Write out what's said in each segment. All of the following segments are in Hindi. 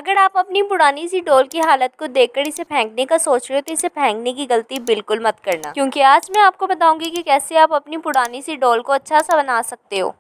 अगर आप अपनी पुरानी सी डॉल की हालत को देखकर इसे फेंकने का सोच रहे हो तो इसे फेंकने की गलती बिल्कुल मत करना, क्योंकि आज मैं आपको बताऊंगी कि कैसे आप अपनी पुरानी सी डॉल को अच्छा सा बना सकते हो।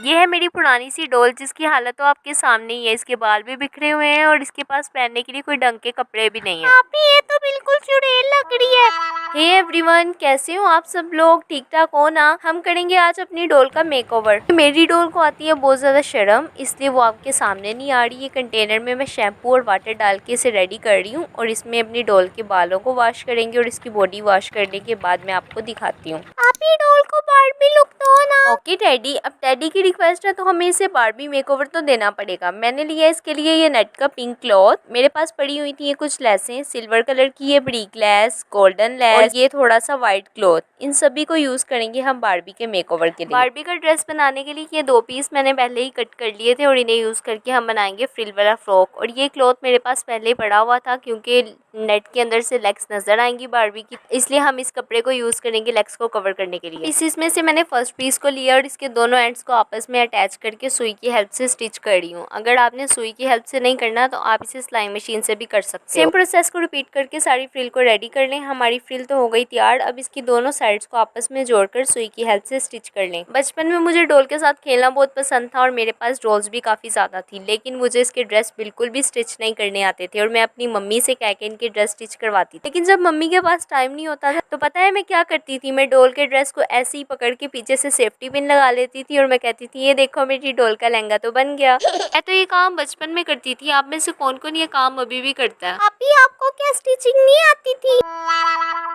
ये है मेरी पुरानी सी डॉल जिसकी हालत तो आपके सामने ही है। इसके बाल भी बिखरे हुए हैं और इसके पास पहनने के लिए कोई ढंग के कपड़े भी नहीं है। आपी ये तो बिल्कुल चुड़ैल लग रही है। हे एवरीवन, कैसे हो आप सब लोग? ठीक ठाक हो ना? हम करेंगे आज अपनी डॉल का मेकओवर। मेरी डॉल को आती है बहुत ज़्यादा शर्म, इसलिए वो आपके सामने नहीं आ रही है। कंटेनर में मैं शैम्पू और वाटर डाल के इसे रेडी कर रही हूँ और इसमें अपनी डॉल के बालों को वॉश करेंगे और इसकी बॉडी वॉश करने के बाद मैं आपको दिखाती हूँ। आपी डॉल को बार्बी लुक दो ना। ओके डैडी, अब डैडी की रिक्वेस्ट है तो हमें इसे बारबी मेकओवर तो देना पड़ेगा। मैंने लिया इसके लिए ये नेट का पिंक क्लॉथ। मेरे पास पड़ी हुई थी ये कुछ लेसें, सिल्वर कलर की ये ब्रिक लेस, गोल्डन लेस और ये थोड़ा सा व्हाइट क्लॉथ। इन सभी को यूज करेंगे हम बारबी के मेकओवर के लिए। बारबी का ड्रेस बनाने के लिए ये 2 पीस मैंने पहले ही कट कर लिए थे और इन्हें यूज करके हम बनाएंगे फ्रिल वाला फ्रॉक। और ये क्लॉथ मेरे पास पहले ही पड़ा हुआ था क्योंकि नेट के अंदर से लेग्स नजर आएंगी बारबी की, इसलिए हम इस कपड़े को यूज करेंगे लेग्स को कवर करने के लिए। इसमें से मैंने फर्स्ट पीस को लिया और इसके दोनों एंड्स को आपस में अटैच करके सुई की हेल्प से स्टिच कर रही हूँ। अगर आपने सुई की हेल्प से नहीं करना तो आप इसे सिलाई मशीन से भी कर सकते हो। सेम प्रोसेस को रिपीट करके सारी फ्रिल को रेडी कर लें। हमारी फ्रिल तो हो गई तैयार। अब इसकी दोनों साइड्स को आपस में जोड़कर सुई की हेल्प से स्टिच कर लें। बचपन में मुझे डॉल के साथ खेलना बहुत पसंद था और मेरे पास डॉल्स भी काफी ज्यादा थी, लेकिन मुझे इसके ड्रेस बिल्कुल भी स्टिच नहीं करने आते थे और मैं अपनी मम्मी से कह के इनके ड्रेस स्टिच करवाती थी। लेकिन जब मम्मी के पास टाइम नहीं होता था तो पता है मैं क्या करती थी? मैं डॉल के ड्रेस को ऐसे ही पकड़ के पीछे से सेफ्टी पिन लगा लेती थी और मैं कहती थी ये देखो मेरी डॉल का लहंगा तो बन गया। मैं तो ये काम बचपन में करती थी। आप में से कौन कौन ये काम अभी भी करता है? आपी आपको क्या स्टिचिंग नहीं आती थी?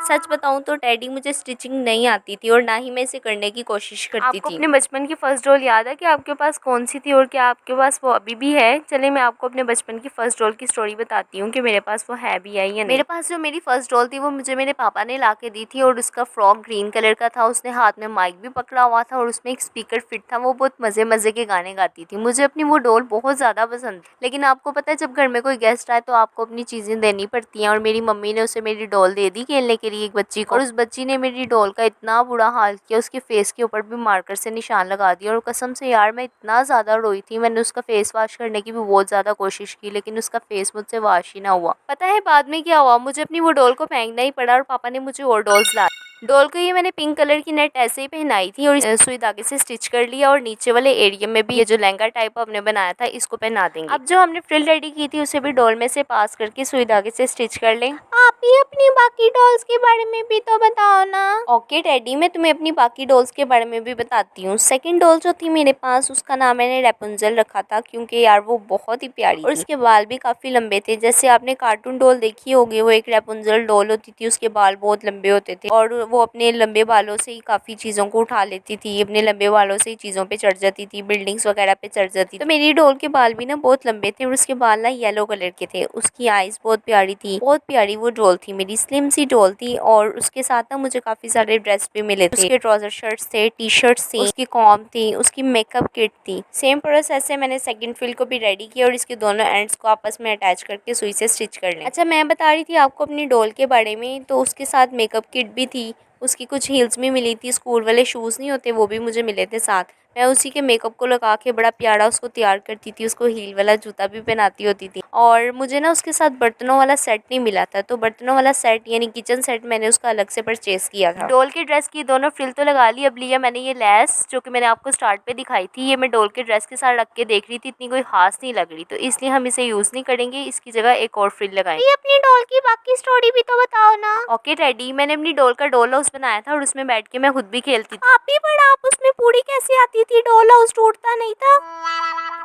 सच बताऊं तो डैडी मुझे स्टिचिंग नहीं आती थी और ना ही मैं इसे करने की कोशिश करती थी। आपको अपने बचपन की फर्स्ट डॉल याद है कि आपके पास कौन सी थी और क्या आपके पास वो अभी भी है? चले मैं आपको अपने बचपन की फर्स्ट डॉल की स्टोरी बताती हूँ कि मेरे पास वो है भी है या नहीं। मेरे पास जो मेरी फर्स्ट डॉल थी वो मुझे मेरे पापा ने ला के दी थी और उसका फ्रॉक ग्रीन कलर का था। उसने हाथ में माइक भी पकड़ा हुआ था और उसमें एक स्पीकर फिट था। वो बहुत मजे मजे के गाने गाती थी। मुझे अपनी वो डॉल बहुत ज्यादा पसंद थी। लेकिन आपको पता है जब घर में कोई गेस्ट आए तो आपको अपनी चीजें देनी पड़ती हैं और मेरी मम्मी ने उसे मेरी डॉल दे दी खेलने के लिए एक बच्ची को। और उस बच्ची ने मेरी डॉल का इतना बुरा हाल किया, उसके फेस के ऊपर भी मार्कर से निशान लगा दिया। और कसम से यार मैं इतना ज्यादा रोई थी। मैंने उसका फेस वॉश करने की भी बहुत ज्यादा कोशिश की लेकिन उसका फेस मुझसे वॉश ही ना हुआ। पता है बाद में क्या हुआ? मुझे अपनी वो डॉल को फेंकना ही पड़ा और पापा ने मुझे और डॉल्स ला। डॉल को ये मैंने पिंक कलर की नेट ऐसे ही पहनाई थी और सुई धागे से स्टिच कर लिया और नीचे वाले एरिया में भी ये जो लहंगा टाइप हमने बनाया था इसको पहना देंगे। अब जो हमने फ्रिल रेडी की थी उसे भी डॉल में से पास करके सुई धागे से स्टिच कर लें। आपी अपनी बाकी डॉल्स के बारे में भी तो बताओ ना। ओके डैडी, मैं तुम्हें अपनी बाकी डॉल्स के बारे में भी बताती हूँ। सेकंड डॉल जो थी मेरे पास उसका नाम मैंने रेपुंजल रखा था क्योंकि यार वो बहुत ही प्यारी और उसके बाल भी काफी लंबे थे। जैसे आपने कार्टून डॉल देखी होगी, वो एक रेपुंजल डॉल होती थी, उसके बाल बहुत लंबे होते थे और वो अपने लंबे बालों से ही काफी चीजों को उठा लेती थी। अपने लंबे बालों से ही चीजों पे चढ़ जाती थी, बिल्डिंग्स वगैरह पे चढ़ जाती थी। तो मेरी डॉल के बाल भी ना बहुत लंबे थे और उसके बाल ना येलो कलर के थे। उसकी आईज बहुत प्यारी थी, बहुत प्यारी वो डॉल थी। मेरी स्लिम सी डॉल थी और उसके साथ ना मुझे काफी सारे ड्रेस भी मिले थे। उसके ट्राउजर शर्ट्स थे, टी शर्ट्स थी, उसकी कॉम थी, उसकी मेकअप किट थी। सेम प्रोसेस से मैंने सेकंड फ्रिल को भी रेडी किया और इसके दोनों एंड्स को आपस में अटैच करके सुई से स्टिच कर लें। अच्छा, मैं बता रही थी आपको अपनी डॉल के बारे में, तो उसके साथ मेकअप किट भी थी। उसकी कुछ हील्स भी मिली थी, स्कूल वाले शूज़ नहीं होते वो भी मुझे मिले थे साथ। मैं उसी के मेकअप को लगा के बड़ा प्यारा उसको तैयार करती थी। उसको हील वाला जूता भी पहनाती होती थी और मुझे ना उसके साथ बर्तनों वाला सेट नहीं मिला था, तो बर्तनों वाला सेट यानी किचन सेट मैंने उसका अलग से परचेज किया था। डॉल के ड्रेस की दोनों फ्रिल तो लगा ली। अब लिया मैंने ये लेस जो कि मैंने आपको स्टार्ट पे दिखाई थी। ये मैं डॉल के ड्रेस के साथ रख के देख रही थी, इतनी कोई खास नहीं लग रही, तो इसलिए हम इसे यूज नहीं करेंगे। इसकी जगह एक और फ्रिल लगाएंगे। ये अपनी डॉल की बाकी स्टोरी भी तो बताओ ना। ओके डैडी, मैंने अपनी डॉल का डॉल हाउस बनाया था और उसमें बैठ के मैं खुद भी खेलती थी। आपी पर आप उसमें पूरी कैसे आती थी? डॉल हाउस टूटता नहीं था?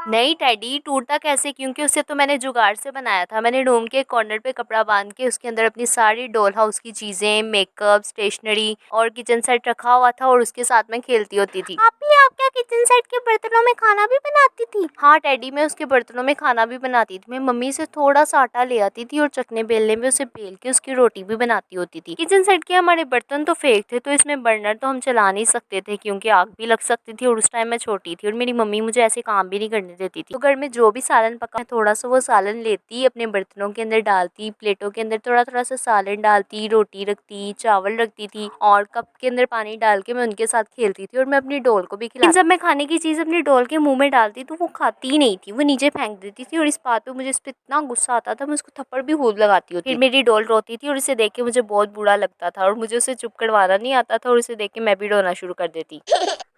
नहीं डैडी, टूटता कैसे? क्योंकि उसे तो मैंने जुगाड़ से बनाया था। मैंने रूम के कॉर्नर पे कपड़ा बांध के उसके अंदर अपनी सारी डॉल हाउस की चीजें, मेकअप, स्टेशनरी और किचन सेट रखा हुआ था और उसके साथ मैं खेलती होती थी। आपी आप क्या किचन सेट के बर्तनों में खाना भी बनाती थी? हाँ डैडी, मैं उसके बर्तनों में खाना भी बनाती थी। मैं मम्मी से थोड़ा सा आटा ले आती थी और चकने बेलने में उसे बेल के उसकी रोटी भी बनाती होती थी। किचन सेट के हमारे बर्तन तो फेक थे, तो इसमें बर्नर तो हम चला नहीं सकते थे क्योंकि आग भी लग सकती थी और उस टाइम मैं छोटी थी और मेरी मम्मी मुझे ऐसे काम भी नहीं करने देती थी। तो घर में जो भी सालन पका थोड़ा सा वो सालन लेती, अपने बर्तनों के अंदर डालती, प्लेटों के अंदर थोड़ा थोड़ा सा सालन डालती, रोटी रखती, चावल रखती थी और कप के अंदर पानी डाल के मैं उनके साथ खेलती थी और मैं अपनी डॉल को भी खिलाती। जब मैं खाने की चीज अपनी डॉल के मुंह में डालती तो वो खाती ही नहीं थी, वो नीचे फेंक देती थी और इस बात पे मुझे इस पे इतना गुस्सा आता था, मैं उसको थप्पड़ भी खूब लगाती होती। फिर मेरी डॉल रोती थी और इसे देख के मुझे बहुत बुरा लगता था और मुझे उसे चुप करवाना नहीं आता था और उसे देख के मैं भी रोना शुरू कर देती।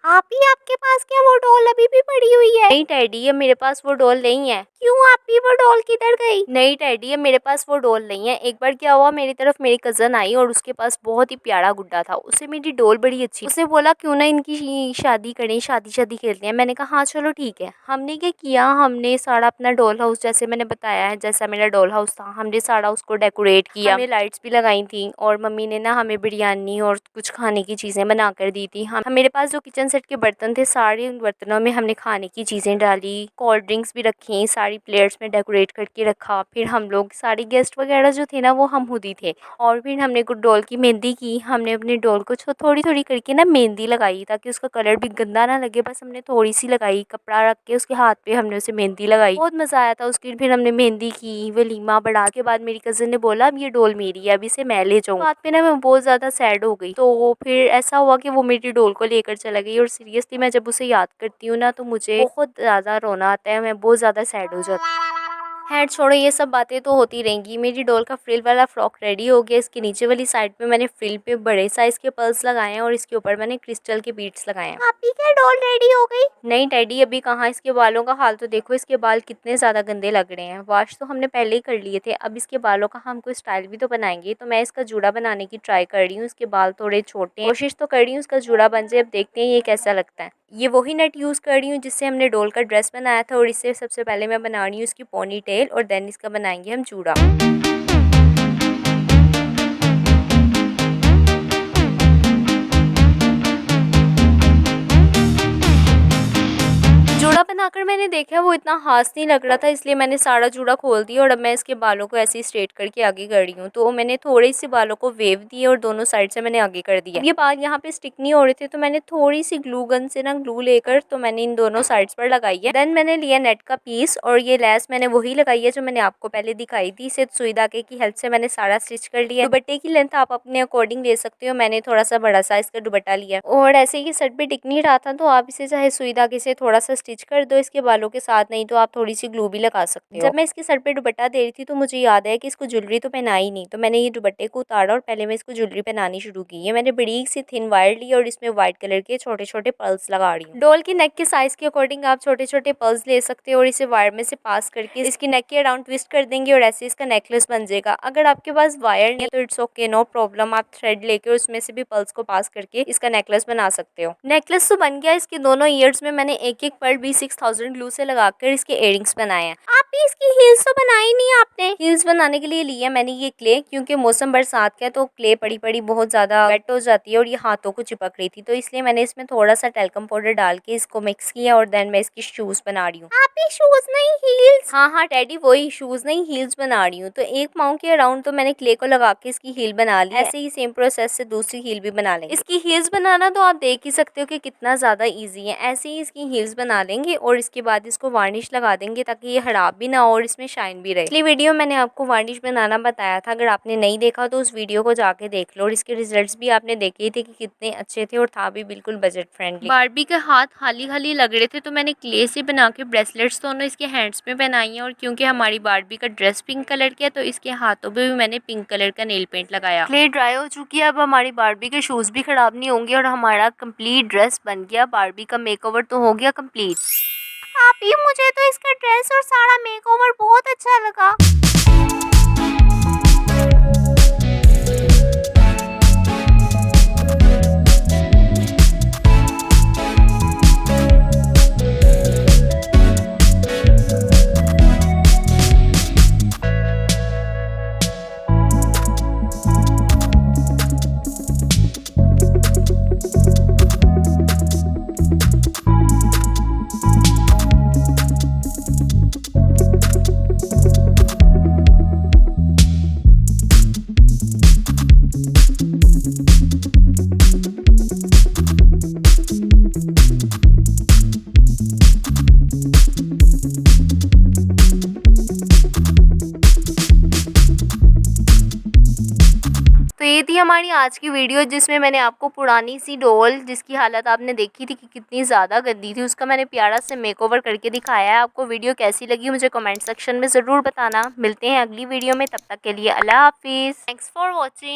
आपी, आपके पास क्या वो डॉल अभी भी पड़ी हुई है? नहीं टैडी, अब मेरे पास वो डॉल नहीं है। क्यों आपी, वो डॉल किधर गई? नहीं टैडी, अब मेरे पास वो डॉल नहीं है। एक बार क्या हुआ, मेरी तरफ मेरी कजन आई और उसके पास बहुत ही प्यारा गुड्डा था, उसे मेरी डॉल बड़ी अच्छी। उसने बोला क्यों ना इनकी शादी करें, शादी शादी खेलते हैं। मैंने कहा हाँ चलो ठीक है। हमने क्या किया, हमने सारा अपना डॉल हाउस, जैसे मैंने बताया है जैसा मेरा डॉल हाउस था, हमने सारा उसको डेकोरेट किया, हमने लाइट्स भी लगाई थी और मम्मी ने ना हमें बिरयानी और कुछ खाने की चीजें बना कर दी थी। हम मेरे पास जो किचन सेट के बर्तन थे, सारे उन बर्तनों में हमने खाने की चीजें डाली, कोल्ड ड्रिंक्स भी रखी, सारी प्लेट्स में डेकोरेट करके रखा। फिर हम लोग सारे गेस्ट वगैरह जो थे ना वो हम खुद ही थे और फिर हमने कुछ डॉल की मेहंदी की। हमने अपनी डॉल को थोड़ी थोड़ी करके ना मेहंदी लगाई ताकि उसका कलर भी गंदा ना लगे, बस हमने थोड़ी सी लगाई, कपड़ा रख के उसके हाथ पे हमने उसे मेहंदी लगाई। बहुत मजा आया था उसकी। फिर हमने मेहंदी की, वलीमा बढ़ा के बाद मेरी कजन ने बोला अब ये डॉल मेरी है, अब इसे मैं ले जाऊँ। बात पे ना मैं बहुत ज्यादा सैड हो गई। तो फिर ऐसा हुआ कि वो मेरी डॉल को लेकर चला गई और सीरियसली मैं जब उसे याद करती हूँ ना तो मुझे बहुत ज्यादा रोना आता है, मैं बहुत ज्यादा सैड हो जाती हूँ। खैर छोड़ो, ये सब बातें तो होती रहेंगी। मेरी डॉल का फ्रिल वाला फ्रॉक रेडी हो गया। इसके नीचे वाली साइड पे मैंने फ्रिल पे बड़े साइज के पर्ल्स लगाए हैं और इसके ऊपर मैंने क्रिस्टल के बीड्स लगाए हैं। आपी, क्या डॉल रेडी हो गई? नहीं टैडी, अभी कहाँ। इसके बालों का हाल तो देखो, इसके बाल कितने ज्यादा गंदे लग रहे हैं। वॉश तो हमने पहले ही कर लिए थे, अब इसके बालों का हम कोई स्टाइल भी तो बनाएंगे। तो मैं इसका जूड़ा बनाने की ट्राई कर रही हूँ। इसके बाल थोड़े छोटे हैं, कोशिश तो कर रही हूँ इसका जूड़ा बन जाए। अब देखते हैं ये कैसा लगता है। ये वही नेट यूज कर रही हूँ जिससे हमने डॉल का ड्रेस बनाया था और इससे सबसे पहले मैं बना रही हूँ इसकी पोनी टेल और देन इसका बनाएंगे हम जूड़ा। जूड़ा बनाकर मैंने देखा वो इतना खास नहीं लग रहा था, इसलिए मैंने सारा जूड़ा खोल दिया और अब मैं इसके बालों को ऐसे ही स्ट्रेट करके आगे कर रही हूँ। तो मैंने थोड़े से बालों को वेव दिए और दोनों साइड से मैंने आगे कर दिया। ये बाल यहाँ पे स्टिक नहीं हो रहे थे तो मैंने थोड़ी सी ग्लू गन से ना ग्लू लेकर तो मैंने इन दोनों साइड्स पर लगाई है। देन मैंने लिया नेट का पीस और ये लेस मैंने वही लगाई है जो मैंने आपको पहले दिखाई थी। इसे सुई धागे की हेल्प से मैंने सारा स्टिच कर लिया। दुपट्टे की लेंथ आप अपने अकॉर्डिंग ले सकते हो, मैंने थोड़ा सा बड़ा साइज का दुपट्टा लिया और ऐसे ही शर्ट पे टिक नहीं रहा था तो आप इसे चाहे सुई धागे से थोड़ा सा स्टिच कर दो इसके बालों के साथ, नहीं तो आप थोड़ी सी ग्लू भी लगा सकते हो। जब मैं इसके सर पे दुपट्टा दे रही थी तो मुझे याद है कि इसको ज्वेलरी तो पहनाई नहीं, तो मैंने ये दुपट्टे को उतारा और पहले मैं इसको ज्वेलरी पहनानी शुरू की है। मैंने बड़ी सी थिन वायर ली और इसमें व्हाइट कलर के छोटे छोटे पर्ल्स लगा रही हूँ। डॉल की नेक के साइज के अकॉर्डिंग आप छोटे छोटे पर्ल्स ले सकते हो और इसे वायर में से पास करके इसकी नेक के अराउंड ट्विस्ट कर देंगे और ऐसे इसका नेकलेस बन जाएगा। अगर आपके पास वायर नहीं है तो इट्स ओके, नो प्रॉब्लम, आप थ्रेड लेके उसमें से भी पर्ल्स को पास करके इसका नेकलेस बना सकते हो। नेकलेस तो बन गया। इसके दोनों ईयर्स में मैंने एक एक पर्ल भी 6000 ग्लू से लगाकर इसके इयरिंग्स बनाए हैं। आप इसकी हील्स तो बनाई नहीं आपने? हील्स बनाने के लिए लिया मैंने ये क्ले, क्योंकि मौसम बरसात का है तो क्ले पड़ी पड़ी बहुत ज्यादा वेट हो जाती है और ये हाथों को चिपक रही थी, तो इसलिए मैंने इसमें थोड़ा सा टेल्कम पाउडर डाल के इसको मिक्स किया और देन मैं इसकी शूज बना रही हूँ। आप ही शूज नहीं हील्स? हाँ टैडी, वही शूज नहीं हील्स बना रही हूँ। तो एक पाँव के अराउंड तो मैंने क्ले को लगा के इसकी हील बना ली। ऐसे ही सेम प्रोसेस से दूसरी हील भी बना लेंगे। इसकी हील्स बनाना तो आप देख ही सकते हो कि कितना ज्यादा ईजी है। ऐसे ही इसकी हील्स बना लेंगे और इसके बाद इसको वार्निश लगा देंगे ताकि ये खराब भी ना हो और इसमें शाइन भी रहे। पिछली वीडियो मैंने आपको वार्निश बनाना बताया था, अगर आपने नहीं देखा तो उस वीडियो को जाके देख लो और इसके रिजल्ट्स भी आपने देखे थे कि कितने अच्छे थे और था भी बिल्कुल बजट फ्रेंडली। बारबी के हाथ खाली खाली लग रहे थे तो मैंने क्ले से बना के ब्रेसलेट्स दोनों इसके हैंड्स में बनाई है और क्योंकि हमारी बारबी का ड्रेस पिंक कलर की है तो इसके हाथों पे भी मैंने पिंक कलर का नेल पेंट लगाया। क्ले ड्राई हो चुकी है, अब हमारी बारबी के शूज भी खराब नहीं होंगे और हमारा कंप्लीट ड्रेस बन गया। बारबी का मेकओवर तो हो गया कंप्लीट। आप ही, मुझे तो इसका ड्रेस और सारा मेकओवर बहुत अच्छा लगा। ये थी हमारी आज की वीडियो, जिसमें मैंने आपको पुरानी सी डॉल, जिसकी हालत आपने देखी थी कि कितनी ज़्यादा गंदी थी, उसका मैंने प्यारा से मेकओवर करके दिखाया है। आपको वीडियो कैसी लगी मुझे कमेंट सेक्शन में ज़रूर बताना। मिलते हैं अगली वीडियो में, तब तक के लिए अल्लाह हाफिज़। Thanks for watching.